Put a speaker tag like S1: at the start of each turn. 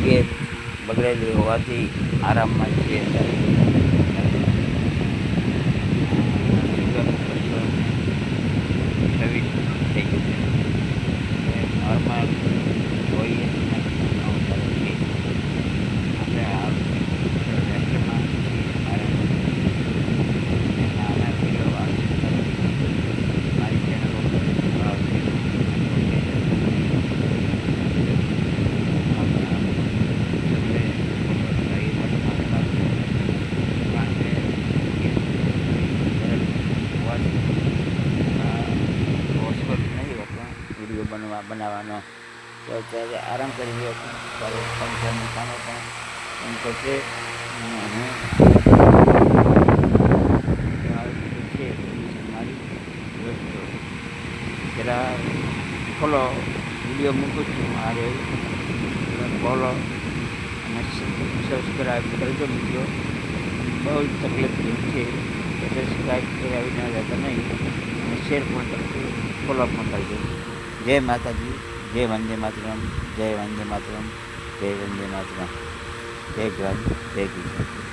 S1: તબિયત બગડેલી હોવાથી આરામમાં છીએ. છવ્વીસ થઈ ગયું છે. નોર્મલ હોઈએ આપણે રેસ્ટોરન્ટમાં છીએ. મારા પેલો મારી ચેનલ વિડીયો બનાવવાનો તો અત્યારે આરામ કરી રહ્યો છું. ત્યારે પંચાયતનું કામ પણ એમ કરશે. છે મારી દોસ્તો જરા ફોલો વિડીયો મૂકું છું. મારે ફોલો અને સબસ્ક્રાઈબ કરજો મિત્રો. બહુ જ તકલીફ છે કે સબસ્ક્રાઈબ કર્યા વિના રહેતા નહીં અને શેર પણ કરજો, ફોલો પણ કરજો. જય માતાજી, જય વંદે માતરમ, જય વંદે માતરમ, જય વંદે માતરમ, જય જવાન, જય કિસાન.